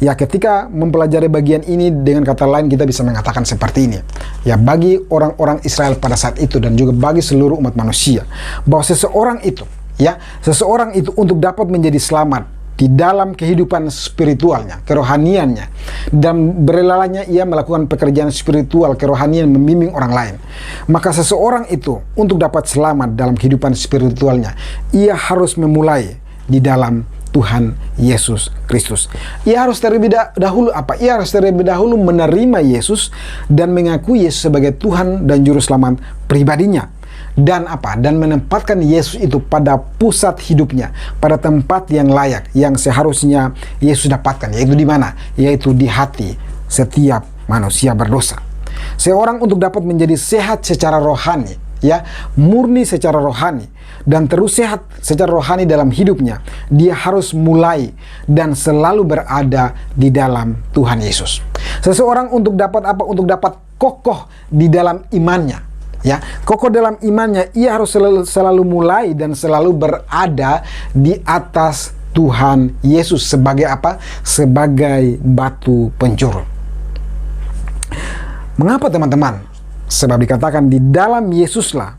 ya, ketika mempelajari bagian ini, dengan kata lain kita bisa mengatakan seperti ini, ya, bagi orang-orang Israel pada saat itu dan juga bagi seluruh umat manusia, bahwa seseorang itu untuk dapat menjadi selamat di dalam kehidupan spiritualnya, kerohaniannya, dan berelalanya ia melakukan pekerjaan spiritual, kerohanian, membimbing orang lain, maka seseorang itu untuk dapat selamat dalam kehidupan spiritualnya, ia harus memulai di dalam Tuhan Yesus Kristus. Ia harus terlebih dahulu apa? Ia harus terlebih dahulu menerima Yesus dan mengakui Yesus sebagai Tuhan dan Juru Selamat pribadinya. Dan apa? Dan menempatkan Yesus itu pada pusat hidupnya, pada tempat yang layak, yang seharusnya Yesus dapatkan. Yaitu di mana? Yaitu di hati setiap manusia berdosa. Seorang untuk dapat menjadi sehat secara rohani, ya, murni secara rohani, dan terus sehat secara rohani dalam hidupnya, dia harus mulai dan selalu berada di dalam Tuhan Yesus. Seseorang untuk dapat apa? Untuk dapat kokoh di dalam imannya, ya, kokoh dalam imannya, ia harus selalu mulai dan selalu berada di atas Tuhan Yesus sebagai apa? Sebagai batu penjuru. Mengapa teman-teman? Sebab dikatakan di dalam Yesuslah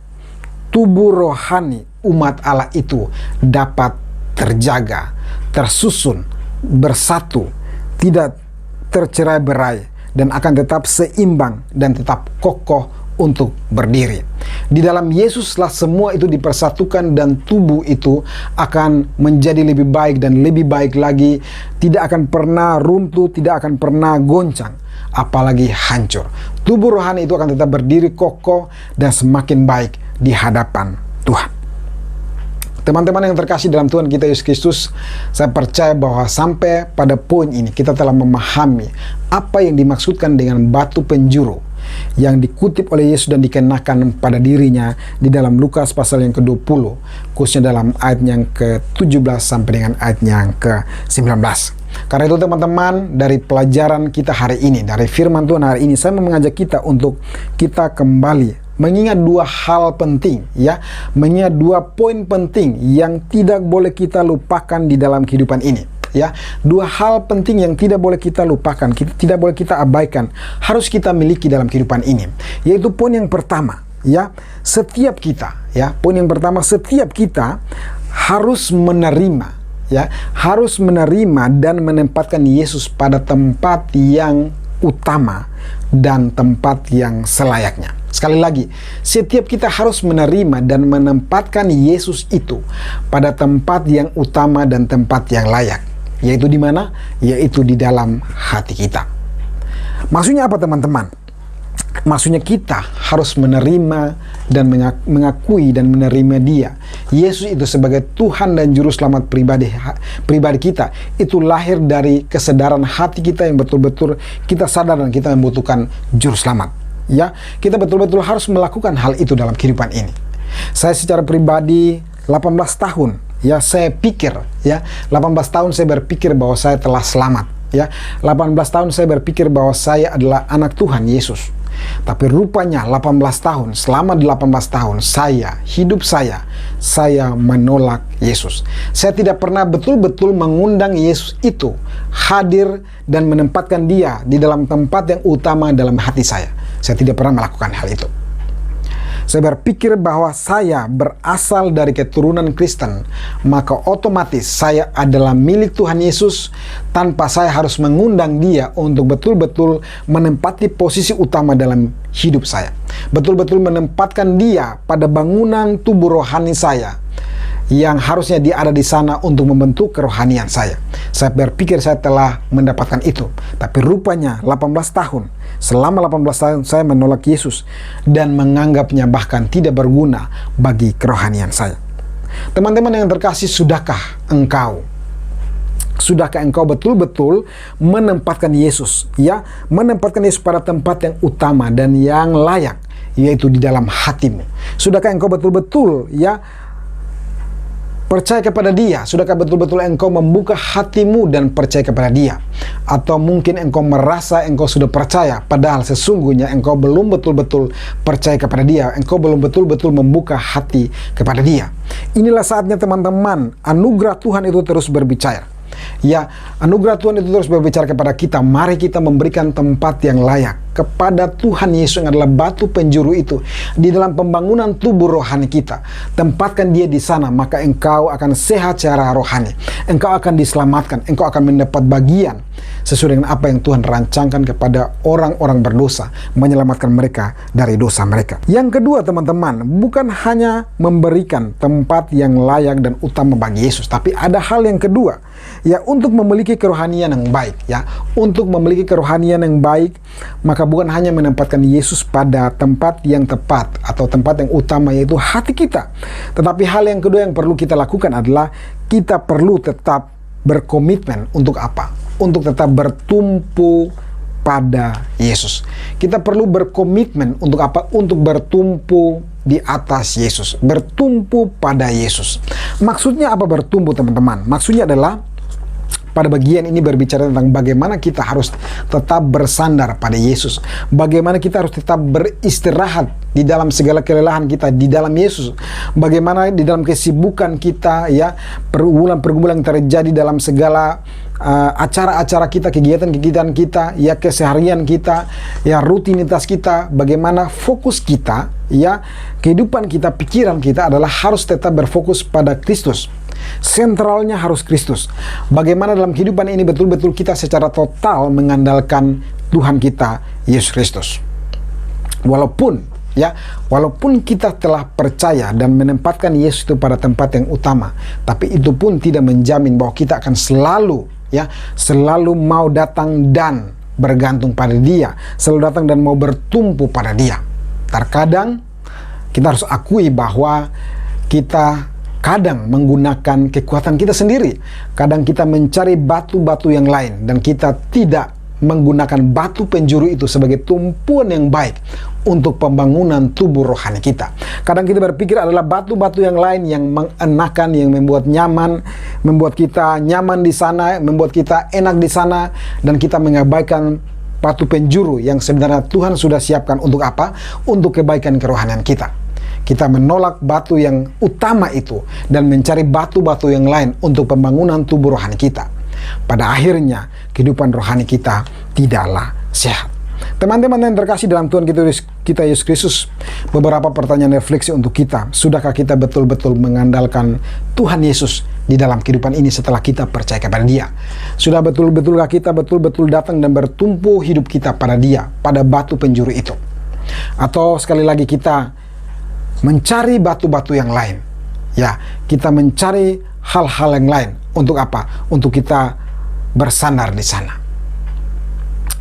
tubuh rohani umat Allah itu dapat terjaga, tersusun, bersatu, tidak tercerai-berai, dan akan tetap seimbang dan tetap kokoh untuk berdiri. Di dalam Yesuslah semua itu dipersatukan dan tubuh itu akan menjadi lebih baik dan lebih baik lagi, tidak akan pernah runtuh, tidak akan pernah goncang, apalagi hancur. Tubuh rohani itu akan tetap berdiri kokoh dan semakin baik di hadapan Tuhan. Teman-teman yang terkasih dalam Tuhan kita Yesus Kristus, saya percaya bahwa sampai pada poin ini kita telah memahami apa yang dimaksudkan dengan batu penjuru yang dikutip oleh Yesus dan dikenakan pada dirinya di dalam Lukas pasal yang ke-20, khususnya dalam ayat yang ke-17 sampai dengan ayat yang ke-19. Karena itu teman-teman, dari pelajaran kita hari ini, dari firman Tuhan hari ini, saya mau mengajak kita untuk kita kembali mengingat dua hal penting, ya, mengingat dua poin penting yang tidak boleh kita lupakan di dalam kehidupan ini, ya. Dua hal penting yang tidak boleh kita lupakan, tidak boleh kita abaikan, harus kita miliki dalam kehidupan ini. Yaitu poin yang pertama, ya, setiap kita, ya, poin yang pertama, setiap kita harus menerima, ya, harus menerima dan menempatkan Yesus pada tempat yang utama dan tempat yang selayaknya. Sekali lagi, setiap kita harus menerima dan menempatkan Yesus itu pada tempat yang utama dan tempat yang layak. Yaitu di mana? Yaitu di dalam hati kita. Maksudnya apa teman-teman? Maksudnya kita harus menerima dan mengakui dan menerima Dia, Yesus itu, sebagai Tuhan dan Juru Selamat pribadi kita. Itu lahir dari kesadaran hati kita yang betul-betul kita sadar dan kita membutuhkan Juru Selamat. Ya, kita betul-betul harus melakukan hal itu dalam kehidupan ini. Saya secara pribadi 18 tahun, ya, saya pikir, ya, 18 tahun saya berpikir bahwa saya telah selamat, ya. 18 tahun saya berpikir bahwa saya adalah anak Tuhan Yesus. Tapi rupanya 18 tahun, selama 18 tahun hidup saya menolak Yesus. Saya tidak pernah betul-betul mengundang Yesus itu hadir dan menempatkan Dia di dalam tempat yang utama dalam hati saya. Saya tidak pernah melakukan hal itu. Saya berpikir bahwa saya berasal dari keturunan Kristen, maka otomatis saya adalah milik Tuhan Yesus tanpa saya harus mengundang Dia untuk betul-betul menempati posisi utama dalam hidup saya. Betul-betul menempatkan Dia pada bangunan tubuh rohani saya yang harusnya Dia ada di sana untuk membentuk kerohanian saya. Saya berpikir saya telah mendapatkan itu. Tapi rupanya 18 tahun, selama 18 tahun saya menolak Yesus dan menganggapnya bahkan tidak berguna bagi kerohanian saya. Teman-teman yang terkasih, sudahkah engkau betul-betul menempatkan Yesus, ya, menempatkan Yesus pada tempat yang utama dan yang layak, yaitu di dalam hatimu? Sudahkah engkau betul-betul, ya, percaya kepada Dia? Sudahkah betul-betul engkau membuka hatimu dan percaya kepada Dia? Atau mungkin engkau merasa engkau sudah percaya, padahal sesungguhnya engkau belum betul-betul percaya kepada Dia, engkau belum betul-betul membuka hati kepada Dia. Inilah saatnya teman-teman, anugerah Tuhan itu terus berbicara. Ya, anugerah Tuhan itu terus berbicara kepada kita. Mari kita memberikan tempat yang layak kepada Tuhan Yesus yang adalah batu penjuru itu di dalam pembangunan tubuh rohani kita. Tempatkan Dia di sana, maka engkau akan sehat secara rohani. Engkau akan diselamatkan, engkau akan mendapat bagian sesuai dengan apa yang Tuhan rancangkan kepada orang-orang berdosa, menyelamatkan mereka dari dosa mereka. Yang kedua teman-teman, bukan hanya memberikan tempat yang layak dan utama bagi Yesus, tapi ada hal yang kedua, ya, untuk memiliki kerohanian yang baik, ya, untuk memiliki kerohanian yang baik, maka bukan hanya menempatkan Yesus pada tempat yang tepat atau tempat yang utama, yaitu hati kita, tetapi hal yang kedua yang perlu kita lakukan adalah kita perlu tetap berkomitmen untuk apa? Untuk tetap bertumpu pada Yesus. Kita perlu berkomitmen untuk apa? Untuk bertumpu di atas Yesus, bertumpu pada Yesus. Maksudnya apa bertumpu, teman-teman? Maksudnya adalah pada bagian ini berbicara tentang bagaimana kita harus tetap bersandar pada Yesus. Bagaimana kita harus tetap beristirahat di dalam segala kelelahan kita di dalam Yesus. Bagaimana di dalam kesibukan kita, ya, pergumulan-pergumulan yang terjadi dalam segala acara-acara kita, kegiatan-kegiatan kita, ya, keseharian kita, ya, rutinitas kita, bagaimana fokus kita, ya, kehidupan kita, pikiran kita adalah harus tetap berfokus pada Kristus. Sentralnya harus Kristus. Bagaimana dalam kehidupan ini betul-betul kita secara total mengandalkan Tuhan kita, Yesus Kristus. Walaupun kita telah percaya dan menempatkan Yesus itu pada tempat yang utama, tapi itu pun tidak menjamin bahwa kita akan selalu mau datang dan bergantung pada Dia, selalu datang dan mau bertumpu pada Dia. Terkadang kita harus akui bahwa kita kadang menggunakan kekuatan kita sendiri. Kadang kita mencari batu-batu yang lain dan kita tidak menggunakan batu penjuru itu sebagai tumpuan yang baik untuk pembangunan tubuh rohani kita. Kadang kita berpikir adalah batu-batu yang lain yang mengenakan, yang membuat nyaman, membuat kita nyaman di sana, membuat kita enak di sana, dan kita mengabaikan batu penjuru yang sebenarnya Tuhan sudah siapkan untuk apa? Untuk kebaikan kerohanian kita. Kita menolak batu yang utama itu dan mencari batu-batu yang lain untuk pembangunan tubuh rohani kita. Pada akhirnya, kehidupan rohani kita tidaklah sehat. Teman-teman yang terkasih dalam Tuhan kita Yesus Kristus, beberapa pertanyaan refleksi untuk kita. Sudahkah kita betul-betul mengandalkan Tuhan Yesus di dalam kehidupan ini setelah kita percaya kepada Dia? Sudah betul-betulkah kita betul-betul datang dan bertumpu hidup kita pada Dia, pada batu penjuru itu? Atau sekali lagi kita mencari batu-batu yang lain, ya, kita mencari hal-hal yang lain untuk apa? Untuk kita bersandar di sana.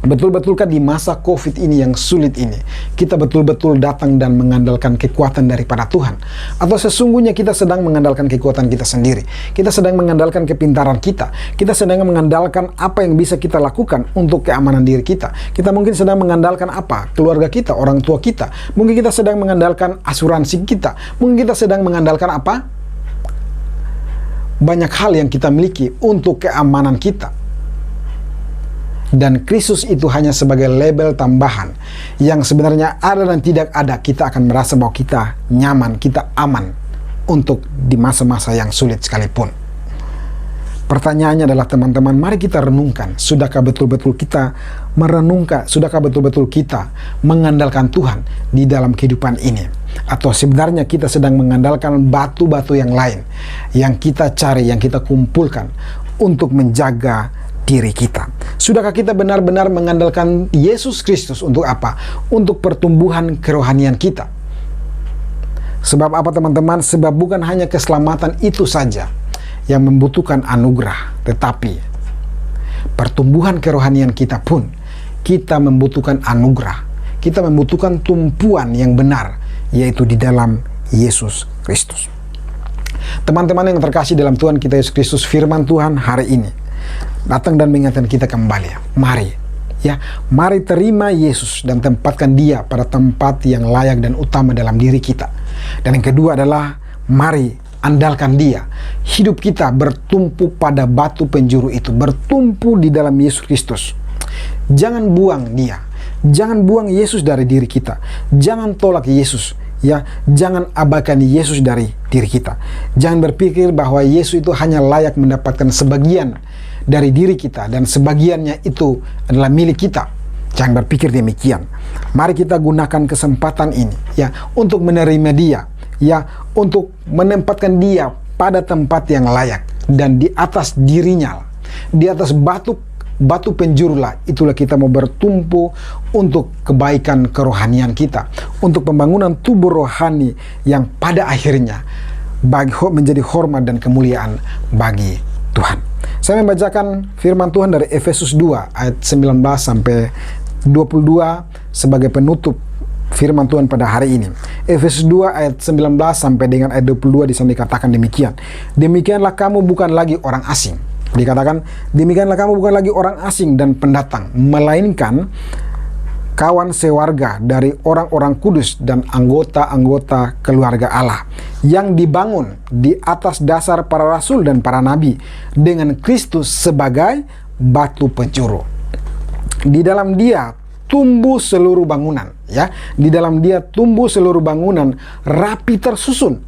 Betul-betulkah di masa COVID ini yang sulit ini, kita betul-betul datang dan mengandalkan kekuatan daripada Tuhan? Atau sesungguhnya kita sedang mengandalkan kekuatan kita sendiri? Kita sedang mengandalkan kepintaran kita. Kita sedang mengandalkan apa yang bisa kita lakukan untuk keamanan diri kita. Kita mungkin sedang mengandalkan apa? Keluarga kita, orang tua kita. Mungkin kita sedang mengandalkan asuransi kita. Mungkin kita sedang mengandalkan apa? Banyak hal yang kita miliki untuk keamanan kita. Dan Kristus itu hanya sebagai label tambahan yang sebenarnya ada dan tidak ada. Kita akan merasa bahwa kita nyaman, kita aman untuk di masa-masa yang sulit sekalipun. Pertanyaannya adalah, teman-teman, mari kita renungkan. Sudahkah betul-betul kita merenungkan? Sudahkah betul-betul kita mengandalkan Tuhan di dalam kehidupan ini? Atau sebenarnya kita sedang mengandalkan batu-batu yang lain yang kita cari, yang kita kumpulkan untuk menjaga diri kita? Sudahkah kita benar-benar mengandalkan Yesus Kristus untuk apa? Untuk pertumbuhan kerohanian kita. Sebab apa, teman-teman? Sebab bukan hanya keselamatan itu saja yang membutuhkan anugerah, tetapi pertumbuhan kerohanian kita pun kita membutuhkan anugerah. Kita membutuhkan tumpuan yang benar, yaitu di dalam Yesus Kristus. Teman-teman yang terkasih dalam Tuhan kita Yesus Kristus, firman Tuhan hari ini datang dan mengingatkan kita kembali. Mari terima Yesus dan tempatkan Dia pada tempat yang layak dan utama dalam diri kita. Dan yang kedua adalah, mari andalkan Dia. Hidup kita bertumpu pada batu penjuru itu, bertumpu di dalam Yesus Kristus. Jangan buang Dia. Jangan buang Yesus dari diri kita. Jangan tolak Yesus. Jangan abaikan Yesus dari diri kita. Jangan berpikir bahwa Yesus itu hanya layak mendapatkan sebagian dari diri kita dan sebagiannya itu adalah milik kita. Jangan berpikir demikian. Mari kita gunakan kesempatan ini untuk menerima Dia, untuk menempatkan Dia pada tempat yang layak, dan di atas dirinya, di atas batu penjurulah itulah kita mau bertumpu untuk kebaikan kerohanian kita, untuk pembangunan tubuh rohani yang pada akhirnya menjadi hormat dan kemuliaan bagi Tuhan. Saya membacakan firman Tuhan dari Efesus 2 ayat 19 sampai 22 sebagai penutup firman Tuhan pada hari ini. Efesus 2 ayat 19 sampai dengan ayat 22 di sana dikatakan demikian. Demikianlah kamu bukan lagi orang asing Dikatakan, demikianlah kamu bukan lagi orang asing dan pendatang, melainkan kawan sewarga dari orang-orang kudus dan anggota-anggota keluarga Allah yang dibangun di atas dasar para rasul dan para nabi dengan Kristus sebagai batu penjuru. Di dalam Dia tumbuh seluruh bangunan, ya. Di dalam Dia tumbuh seluruh bangunan rapi tersusun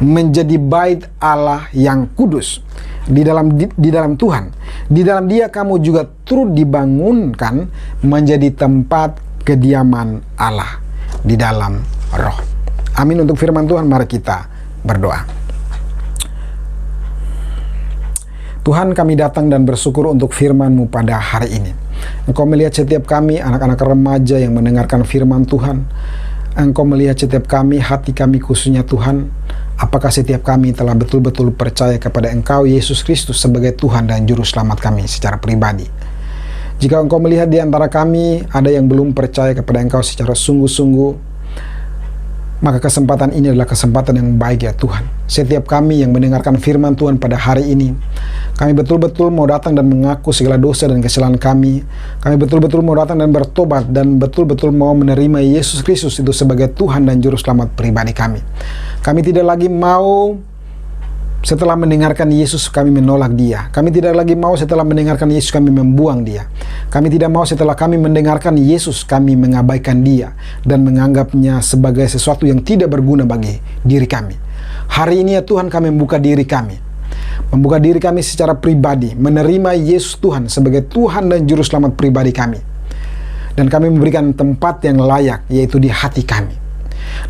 menjadi bait Allah yang kudus di dalam Tuhan. Di dalam Dia kamu juga turut dibangunkan menjadi tempat kediaman Allah di dalam Roh. Amin. Untuk firman Tuhan, mari kita berdoa. Tuhan, kami datang dan bersyukur untuk firman-Mu pada hari ini. Engkau melihat setiap kami, anak-anak remaja yang mendengarkan firman Tuhan. Engkau melihat setiap kami, hati kami khususnya Tuhan. Apakah setiap kami telah betul-betul percaya kepada Engkau, Yesus Kristus, sebagai Tuhan dan Juru Selamat kami secara pribadi? Jika Engkau melihat di antara kami ada yang belum percaya kepada Engkau secara sungguh-sungguh, maka kesempatan ini adalah kesempatan yang baik ya Tuhan. Setiap kami yang mendengarkan firman Tuhan pada hari ini, kami betul-betul mau datang dan mengaku segala dosa dan kesalahan kami. Kami betul-betul mau datang dan bertobat dan betul-betul mau menerima Yesus Kristus itu sebagai Tuhan dan Juru Selamat pribadi kami. Kami tidak lagi mau setelah mendengarkan Yesus kami menolak Dia. Kami tidak lagi mau setelah mendengarkan Yesus kami membuang Dia. Kami tidak mau setelah kami mendengarkan Yesus kami mengabaikan Dia dan menganggapnya sebagai sesuatu yang tidak berguna bagi diri kami. Hari ini ya Tuhan, kami membuka diri kami. Membuka diri kami secara pribadi, menerima Yesus Tuhan sebagai Tuhan dan Juru Selamat pribadi kami. Dan kami memberikan tempat yang layak, yaitu di hati kami.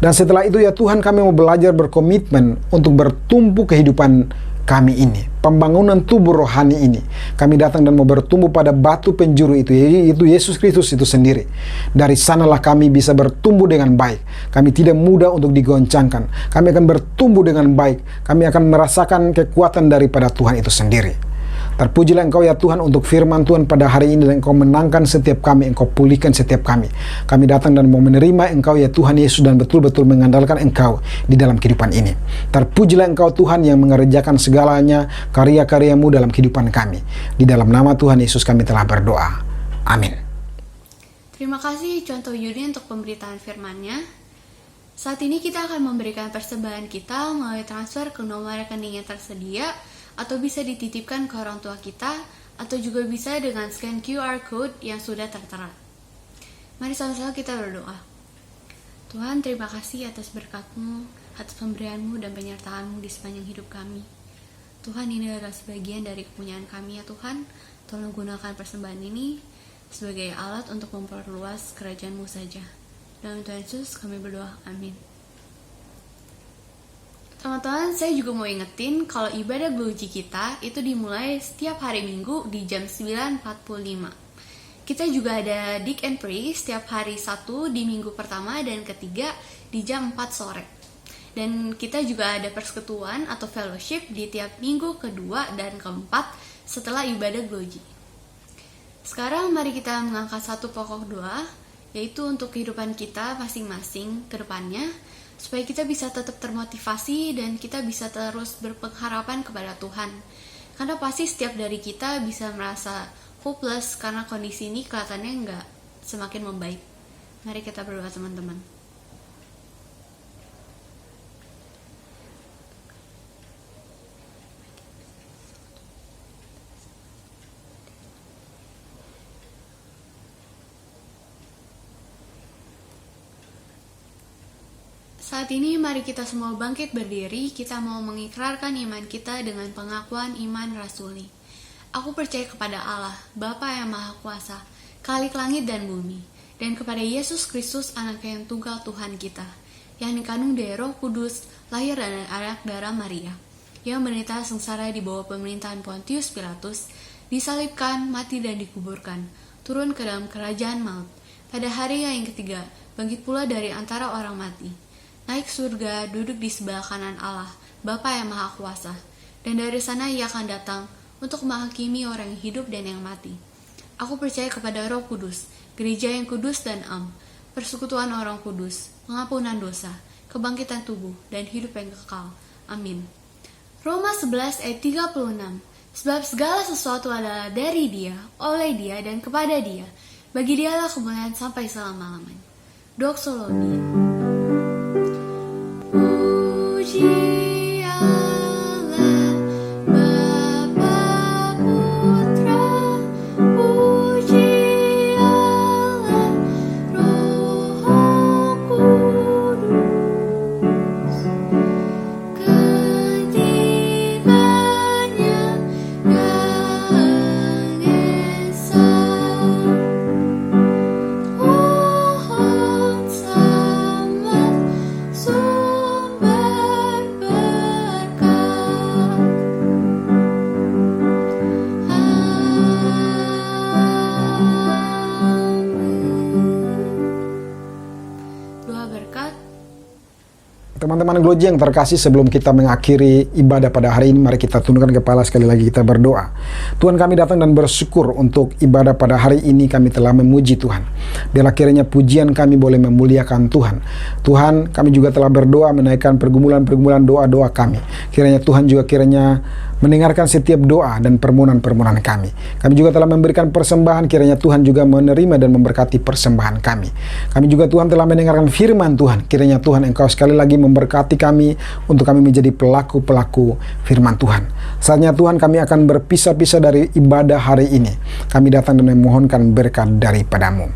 Dan setelah itu ya Tuhan, kami mau belajar berkomitmen untuk bertumbuh kehidupan kami ini, pembangunan tubuh rohani ini. Kami datang dan mau bertumbuh pada batu penjuru itu, yaitu Yesus Kristus itu sendiri. Dari sanalah kami bisa bertumbuh dengan baik. Kami tidak mudah untuk digoncangkan. Kami akan bertumbuh dengan baik. Kami akan merasakan kekuatan daripada Tuhan itu sendiri. Terpujilah Engkau ya Tuhan untuk firman Tuhan pada hari ini, dan Engkau menangkan setiap kami, Engkau pulihkan setiap kami. Kami datang dan mau menerima Engkau ya Tuhan Yesus dan betul-betul mengandalkan Engkau di dalam kehidupan ini. Terpujilah Engkau Tuhan yang mengerjakan segalanya karya-karya-Mu dalam kehidupan kami. Di dalam nama Tuhan Yesus kami telah berdoa. Amin. Terima kasih contoh Yudi untuk pemberitaan firman-Nya. Saat ini kita akan memberikan persembahan kita melalui transfer ke nomor rekening yang tersedia, atau bisa dititipkan ke orang tua kita, atau juga bisa dengan scan QR code yang sudah tertera. Mari sama-sama kita berdoa. Tuhan, terima kasih atas berkat-Mu, atas pemberian-Mu dan penyertaan-Mu di sepanjang hidup kami. Tuhan, ini adalah sebagian dari kepunyaan kami ya Tuhan. Tolong gunakan persembahan ini sebagai alat untuk memperluas kerajaan-Mu saja. Dalam Tuhan Yesus kami berdoa, amin. Teman-teman, saya juga mau ingetin kalau ibadah Gloji kita itu dimulai setiap hari Minggu di jam 9.45. Kita juga ada Dig and Pray setiap hari Sabtu di minggu pertama dan ketiga di jam 4 sore. Dan kita juga ada persekutuan atau fellowship di tiap minggu kedua dan keempat setelah ibadah Gloji. Sekarang mari kita mengangkat satu pokok doa, yaitu untuk kehidupan kita masing-masing ke depannya, supaya kita bisa tetap termotivasi dan kita bisa terus berpengharapan kepada Tuhan. Karena pasti setiap dari kita bisa merasa hopeless karena kondisi ini kelihatannya nggak semakin membaik. Mari kita berdoa teman-teman. Saat ini mari kita semua bangkit berdiri, kita mau mengikrarkan iman kita dengan pengakuan iman rasuli. Aku percaya kepada Allah, Bapa yang Maha Kuasa, Khalik langit dan bumi, dan kepada Yesus Kristus Anaknya yang tunggal Tuhan kita, yang dikandung dari Roh Kudus, lahir dari anak darah Maria, yang menderita sengsara di bawah pemerintahan Pontius Pilatus, disalibkan, mati dan dikuburkan, turun ke dalam kerajaan maut. Pada hari yang ketiga, bangkit pula dari antara orang mati, naik surga, duduk di sebelah kanan Allah, Bapa yang Maha Kuasa, dan dari sana Ia akan datang untuk menghakimi orang yang hidup dan yang mati. Aku percaya kepada Roh Kudus, gereja yang kudus dan am, persekutuan orang kudus, pengampunan dosa, kebangkitan tubuh, dan hidup yang kekal. Amin. Roma 11 ayat 36. Sebab segala sesuatu adalah dari Dia, oleh Dia, dan kepada Dia. Bagi Dialah kemuliaan sampai selama-lamanya. Doxologi. Puji Allah, Bapa Putra, puji Allah, Roh Kudus. Ketiganya yang esa, pohon sama sumber berkat. Doa berkat. Teman-teman Gloji yang terkasih, sebelum kita mengakhiri ibadah pada hari ini, mari kita tundukkan kepala sekali lagi, kita berdoa. Tuhan, kami datang dan bersyukur untuk ibadah pada hari ini. Kami telah memuji Tuhan. Biarlah kiranya pujian kami boleh memuliakan Tuhan. Tuhan, kami juga telah berdoa menaikkan pergumulan-pergumulan doa-doa kami. Kiranya Tuhan juga mendengarkan setiap doa dan permohonan-permohonan kami. Kami juga telah memberikan persembahan, kiranya Tuhan juga menerima dan memberkati persembahan kami. Kami juga Tuhan telah mendengarkan firman Tuhan. Kiranya Tuhan Engkau sekali lagi memberkati kami untuk kami menjadi pelaku-pelaku firman Tuhan. Saatnya Tuhan kami akan berpisah-pisah dari ibadah hari ini. Kami datang dan memohonkan berkat daripada-Mu.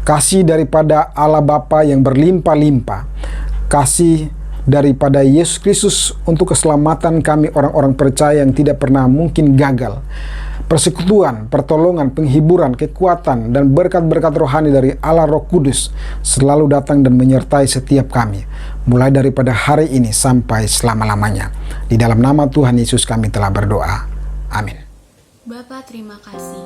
Kasih daripada Allah Bapa yang berlimpah-limpah, kasih daripada Yesus Kristus untuk keselamatan kami orang-orang percaya yang tidak pernah mungkin gagal. Persekutuan, pertolongan, penghiburan, kekuatan, dan berkat-berkat rohani dari Allah Roh Kudus selalu datang dan menyertai setiap kami, mulai daripada hari ini sampai selama-lamanya. Di dalam nama Tuhan Yesus kami telah berdoa. Amin. Bapa, terima kasih.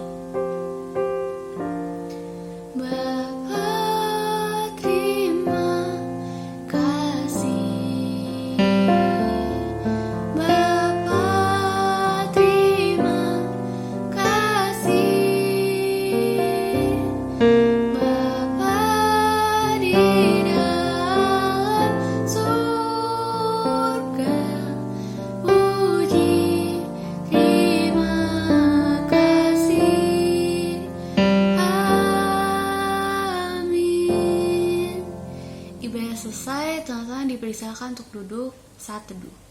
Ibadah selesai, teman-teman dipersilakan untuk duduk saat teduh.